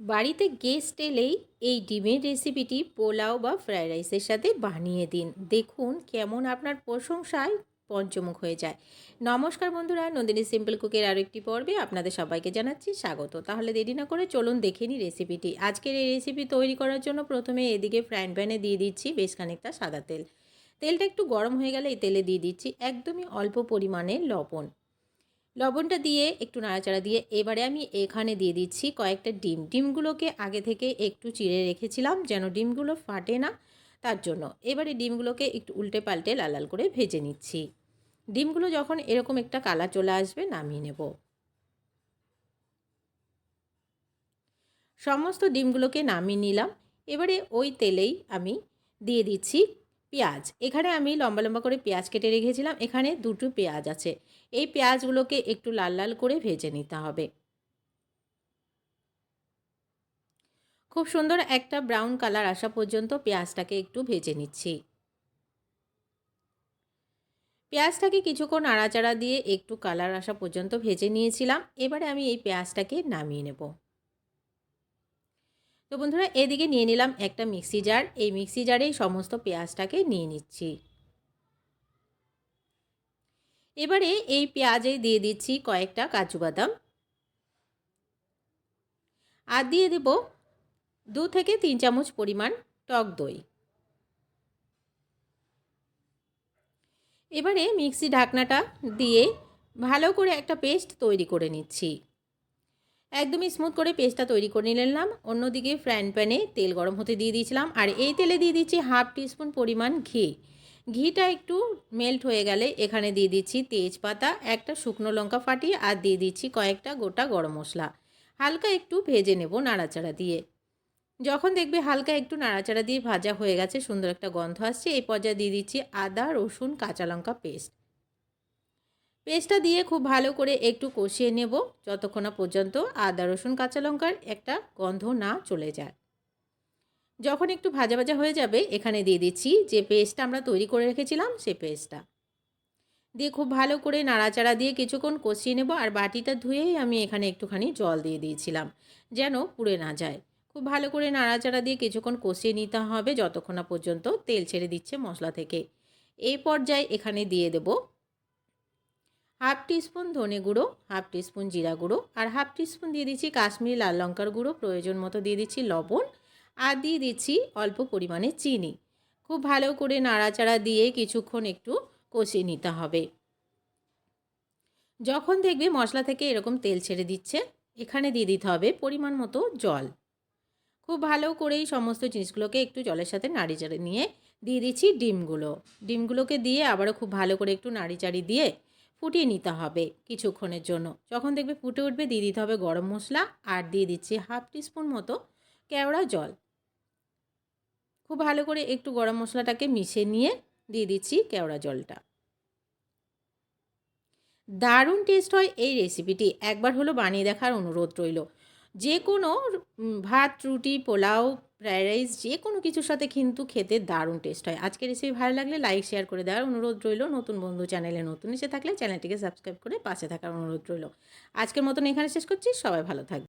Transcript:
বাড়িতে গেস্ট এলেই এই ডিমের রেসিপিটি পোলাও বা ফ্রায়েড রাইসের সাথে বানিয়ে দিন। দেখুন কেমন আপনার প্রশংসায় পঞ্চমুখ হয়ে যায়। নমস্কার বন্ধুরা, নন্দিনী সিম্পল কুকের আরও একটি পর্বে আপনাদের সবাইকে জানাচ্ছি স্বাগত। তাহলে দেরি না করে চলুন দেখে নিই রেসিপিটি। আজকের এই রেসিপি তৈরি করার জন্য প্রথমে এদিকে ফ্রাইং প্যানে দিয়ে দিচ্ছি বেশ খানিকটা সাদা তেল। তেলটা একটু গরম হয়ে গেলে এই তেলে দিয়ে দিচ্ছি একদমই অল্প পরিমাণে লবণ। লবণটা দিয়ে একটু নাড়াচাড়া দিয়ে এবারে আমি এখানে দিয়ে দিচ্ছি কয়েকটা ডিম। ডিমগুলোকে আগে থেকে একটু চিড়ে রেখেছিলাম যেন ডিমগুলো ফাটে না, তার জন্য। এবারে ডিমগুলোকে একটু উল্টে পাল্টে লাল লাল করে ভেজে নিচ্ছি। ডিমগুলো যখন এরকম একটা কালার চলে আসবে নামিয়ে নেব। সমস্ত ডিমগুলোকে নামিয়ে নিলাম। এবারে ওই তেলেই আমি দিয়ে দিচ্ছি পেঁয়াজ। এখানে আমি লম্বা লম্বা করে পেঁয়াজ কেটে রেখেছিলাম। এখানে দুটো পেঁয়াজ আছে। এই পেঁয়াজগুলোকে একটু লাল লাল করে ভেজে নিতে হবে। খুব সুন্দর একটা ব্রাউন কালার আসা পর্যন্ত পেঁয়াজটাকে একটু ভেজে নিচ্ছি। পেঁয়াজটাকে কিছুক্ষণ নাড়াচাড়া দিয়ে একটু কালার আসা পর্যন্ত ভেজে নিয়েছিলাম। এবারে আমি এই পেঁয়াজটাকে নামিয়ে নেব। তো বন্ধুরা, এদিকে নিয়ে নিলাম একটা মিক্সি জার। এই মিক্সি জারেই সমস্ত পেঁয়াজটাকে নিয়ে নিচ্ছি। এবারে এই পেঁয়াজে দিয়ে দিচ্ছি কয়েকটা কাজু বাদাম, আর দিয়ে দেব 2 থেকে 3 চামচ পরিমাণ টক দই। এবারে মিক্সি ঢাকনাটা দিয়ে ভালো করে একটা পেস্ট তৈরি করে নিচ্ছি। একদমই স্মুথ করে পেস্টটা তৈরি করে নিলাম। অন্যদিকে ফ্রাইং প্যানে তেল গরম হতে দিয়ে দিয়েছিলাম, আর এই তেলে দিয়ে দিচ্ছি হাফ টিস্পুন পরিমাণ ঘি। ঘিটা একটু মেল্ট হয়ে গেলে এখানে দিয়ে দিচ্ছি তেজপাতা, একটা শুকনো লঙ্কা ফাটিয়ে, আর দিয়ে দিচ্ছি কয়েকটা গোটা গরম মশলা। হালকা একটু ভেজে নেব নাড়াচাড়া দিয়ে। যখন দেখবে হালকা একটু নাড়াচাড়া দিয়ে ভাজা হয়ে গেছে, সুন্দর একটা গন্ধ আসছে, এই পর্যায়ে দিয়ে দিচ্ছি আদা রসুন কাঁচা লঙ্কা পেস্ট। পেস্টটা দিয়ে খুব ভালো করে একটু কষিয়ে নেব যতক্ষণ না পর্যন্ত আদা রসুন কাঁচা লঙ্কার একটা গন্ধ না চলে যায়। যখন একটু ভাজা ভাজা হয়ে যাবে এখানে দিয়ে দিচ্ছি যে পেস্টটা আমরা তৈরি করে রেখেছিলাম, সেই পেস্টটা দিয়ে খুব ভালো করে নাড়াচাড়া দিয়ে কিছুক্ষণ কষিয়ে নেব। আর বাটিটা ধুয়েই আমি এখানে একটুখানি জল দিয়ে দিয়েছিলাম যেন পুড়ে না যায়। খুব ভালো করে নাড়াচাড়া দিয়ে কিছুক্ষণ কষিয়ে নিতে হবে যতক্ষণ না পর্যন্ত তেল ছেড়ে দিচ্ছে মশলা থেকে। এই পর্যায়ে এখানে দিয়ে দেব হাফ টিস্পুন ধনে গুঁড়ো, হাফ টিস্পুন জিরা গুঁড়ো, আর হাফ টিস্পুন দিয়ে দিচ্ছি কাশ্মীরি লাল লঙ্কার গুঁড়ো, প্রয়োজন মতো দিয়ে দিচ্ছি লবণ, আর দিয়ে দিচ্ছি অল্প পরিমাণে চিনি। খুব ভালো করে নাড়াচাড়া দিয়ে কিছুক্ষণ একটু কষিয়ে নিতে হবে। যখন দেখবে মশলা থেকে এরকম তেল ছেড়ে দিচ্ছে, এখানে দিয়ে দিতে হবে পরিমাণ মতো জল। খুব ভালো করেই সমস্ত জিনিসগুলোকে একটু জলের সাথে নাড়িচাড়ি নিয়ে দিয়ে দিচ্ছি ডিমগুলো। ডিমগুলোকে দিয়ে আবারও খুব ভালো করে একটু নাড়িচাড়ি দিয়ে ফুটিয়ে নিতে হবে কিছুক্ষণের জন্য। যখন দেখবে ফুটে উঠবে দিয়ে দিতে হবে গরম মশলা, আর দিয়ে দিচ্ছি হাফ টিস্পুন মতো কেওড়া জল। খুব ভালো করে একটু গরম মশলাটাকে মিশিয়ে নিয়ে দিয়ে দিচ্ছি কেওড়া জলটা। দারুণ টেস্ট হয় এই রেসিপিটি, একবার হলো বানিয়ে দেখার অনুরোধ রইল। যে কোনো ভাত রুটি পোলাও ফ্রায়েড রাইস যে কোনো কিছুর সাথে কিন্তু খেতে দারুণ টেস্ট হয়। আজকের রেসিপি ভালো লাগলে লাইক শেয়ার করে দেওয়ার অনুরোধ রইল। নতুন বন্ধু চ্যানেলে নতুন এসে থাকলে চ্যানেলটিকে সাবস্ক্রাইব করে পাশে থাকার অনুরোধ রইল। আজকের মতন এখানে শেষ করছি। সবাই ভালো থাকবে।